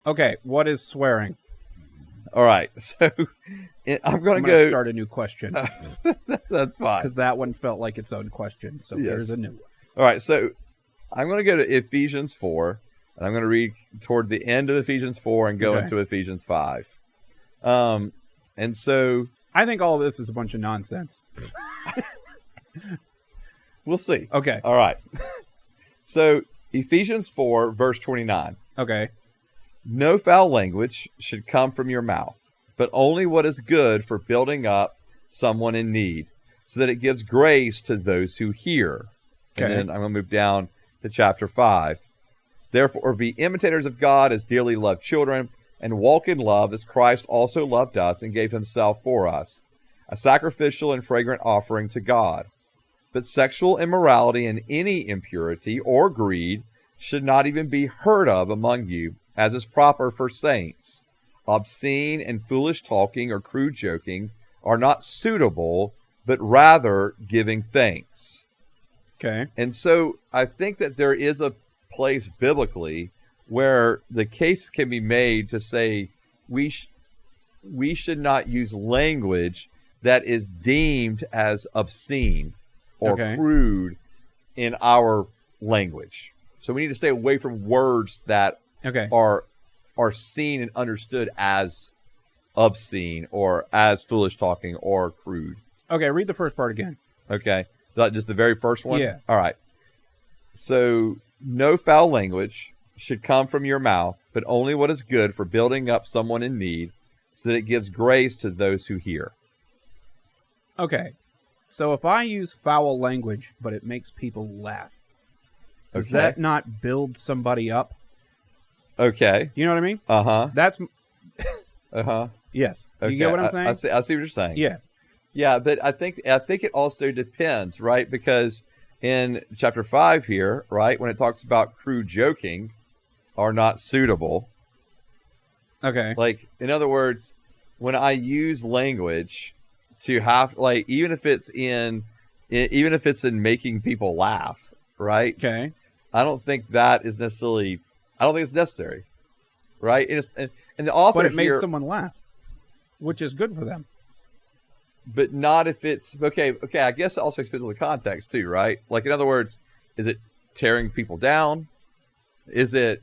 Okay, what is swearing? All right, so I'm going to start a new question. That's fine. Because that one felt like its own question, so here's a new one. All right, so I'm going to go to Ephesians 4, and I'm going to read toward the end of Ephesians 4 and go into Ephesians 5. And so... I think all this is a bunch of nonsense. We'll see. Okay. All right. So, Ephesians 4, verse 29. Okay. No foul language should come from your mouth, but only what is good for building up someone in need, so that it gives grace to those who hear. Okay. And then I'm going to move down to chapter 5. Therefore, be imitators of God as dearly loved children, and walk in love as Christ also loved us and gave himself for us, a sacrificial and fragrant offering to God. But sexual immorality and any impurity or greed should not even be heard of among you, as is proper for saints. Obscene and foolish talking or crude joking are not suitable, but rather giving thanks. Okay. And so I think that there is a place biblically where the case can be made to say we should not use language that is deemed as obscene or crude in our language. So we need to stay away from words that are seen and understood as obscene or as foolish talking or crude. Okay, read the first part again. Okay. Just the very first one? Yeah. All right. So, no foul language should come from your mouth, but only what is good for building up someone in need, so that it gives grace to those who hear. Okay. So if I use foul language, but it makes people laugh, does that not build somebody up? Okay. You know what I mean? Uh-huh. That's... Uh-huh. Yes. You get what I'm saying? I see what you're saying. Yeah. Yeah, but I think it also depends, right? Because in chapter 5 here, right, when it talks about crude joking are not suitable. Okay. Like, in other words, when I use language to have, like, even if it's in making people laugh, right? Okay. I don't think that is necessarily, I don't think it's necessary, right? And the author but it here, made someone laugh, which is good for them. But not if it's, okay, I guess it also depends on the context too, right? Like, in other words, is it tearing people down? Is it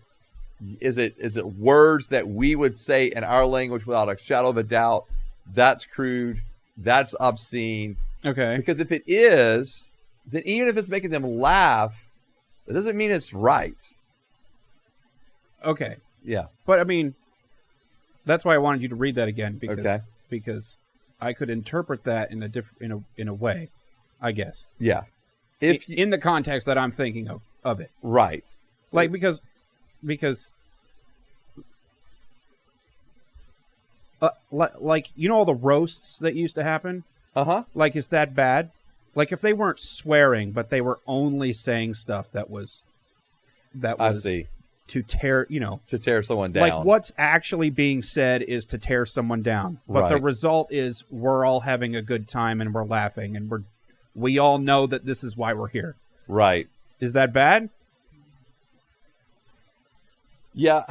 words that we would say in our language without a shadow of a doubt, that's crude, that's obscene? Okay. Because if it is, then even if it's making them laugh, it doesn't mean it's right. Okay. Yeah. But I mean, that's why I wanted you to read that again, because I could interpret that in a way, I guess. Yeah. In the context that I'm thinking of it. Right. Like, because like, you know all the roasts that used to happen? Uh-huh. Like, is that bad? Like, if they weren't swearing, but they were only saying stuff that was I see. To tear, to tear someone down. Like, what's actually being said is to tear someone down. But the result is we're all having a good time and we're laughing and we all know that this is why we're here. Right. Is that bad? Yeah.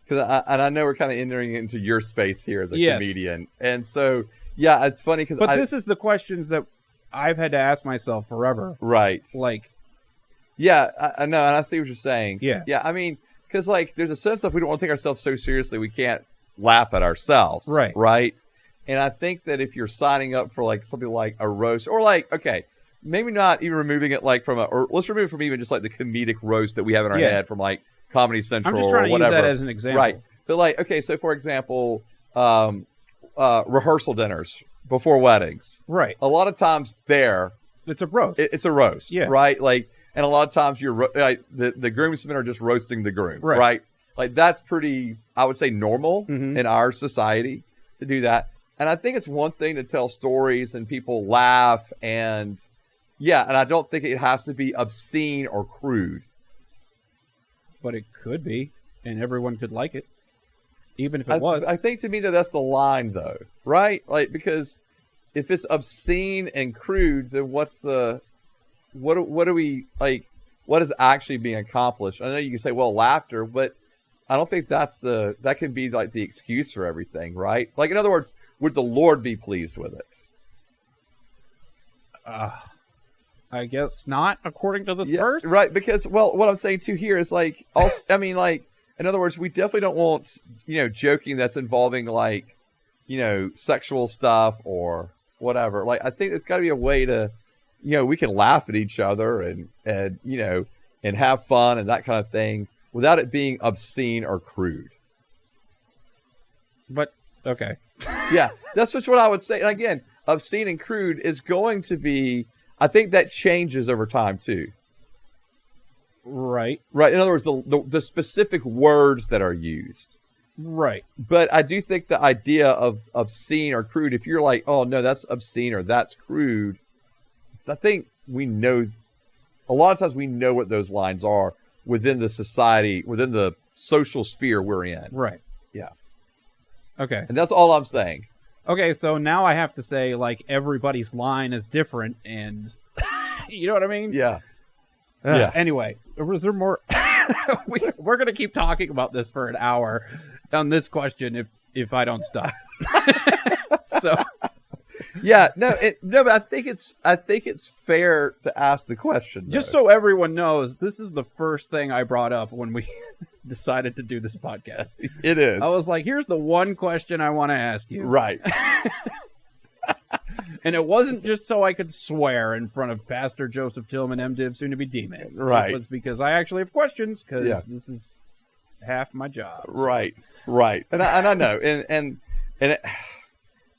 Because I know we're kind of entering into your space here as a comedian. And so, yeah, it's funny because this is the questions that I've had to ask myself forever. Right. Like... Yeah, I know, and I see what you're saying. Yeah. Yeah, I mean, because, like, there's a sense of we don't want to take ourselves so seriously we can't laugh at ourselves. Right. Right? And I think that if you're signing up for, like, something like a roast, or, like, okay, maybe not even removing it, like, or let's remove it from even just, like, the comedic roast that we have in our head from, like, Comedy Central or whatever. I'm just trying to use that as an example. Right. But, like, okay, so, for example, rehearsal dinners before weddings. Right. A lot of times it's a roast. It's a roast. Yeah. Right? Like... And a lot of times the groomsmen are just roasting the groom, right? Like, that's pretty, I would say, normal in our society to do that. And I think it's one thing to tell stories and people laugh and I don't think it has to be obscene or crude. But it could be, and everyone could like it, even if it was. I think to me that's the line, though, right? Like, because if it's obscene and crude, then what's the... What do we, like, what is actually being accomplished? I know you can say, well, laughter, but I don't think that can be like the excuse for everything, right? Like, in other words, would the Lord be pleased with it? I guess not, according to this verse. Right, because, well, what I'm saying too here is like, also, I mean, like, in other words, we definitely don't want, joking that's involving like, sexual stuff or whatever. Like, I think there's got to be a way to, we can laugh at each other and have fun and that kind of thing without it being obscene or crude. But, okay. Yeah, that's just what I would say. And again, obscene and crude is going to be, I think that changes over time too. Right. Right. In other words, the specific words that are used. Right. But I do think the idea of obscene or crude, if you're like, oh no, that's obscene or that's crude, I think we know, a lot of times we know what those lines are within the society, within the social sphere we're in. Right. Yeah. Okay. And that's all I'm saying. Okay, so now I have to say, like, everybody's line is different, and you know what I mean? Yeah. Yeah. Anyway, was there more? We're going to keep talking about this for an hour on this question if I don't stop. So. Yeah, but I think it's fair to ask the question. Though. Just so everyone knows, this is the first thing I brought up when we decided to do this podcast. It is. I was like, here's the one question I want to ask you. Right. And it wasn't just so I could swear in front of Pastor Joseph Tillman, MDiv, soon to be D-Man. Right. It was because I actually have questions, because this is half my job. So. Right. And I know, and it,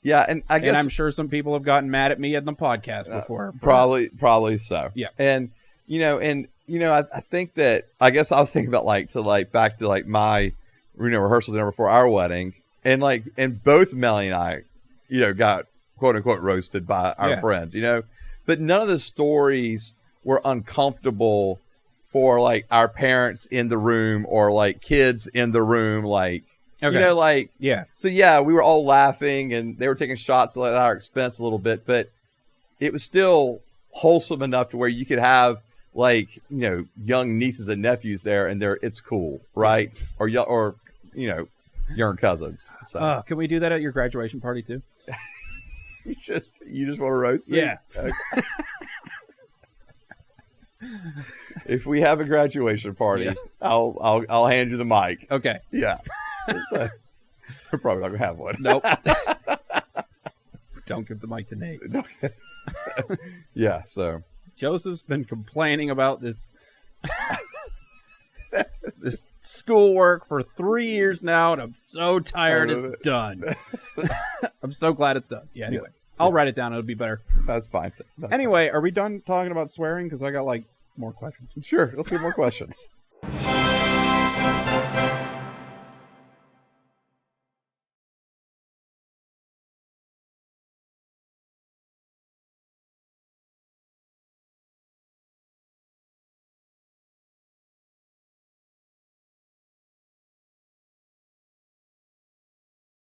yeah, and I guess, and I'm sure some people have gotten mad at me in the podcast before. Probably so. Yeah. And I think that, I guess I was thinking about back to my rehearsal dinner before our wedding, and both Melanie and I, got quote unquote roasted by our friends, but none of the stories were uncomfortable for like our parents in the room or like kids in the room, like. Okay. So we were all laughing and they were taking shots at our expense a little bit, but it was still wholesome enough to where you could have young nieces and nephews there, and it's cool, right? Or younger cousins. So can we do that at your graduation party too? you just want to roast me? Yeah. Okay. If we have a graduation party, I'll hand you the mic. Okay. Yeah. We're probably not gonna have one. Nope. Don't give the mic to Nate. Yeah. So Joseph's been complaining about this this schoolwork for 3 years now, and I'm so tired it's done. I'm so glad it's done. Yeah. Anyway, I'll write it down. It'll be better. That's fine. Anyway, are we done talking about swearing? Because I got more questions. Sure. Let's get more questions.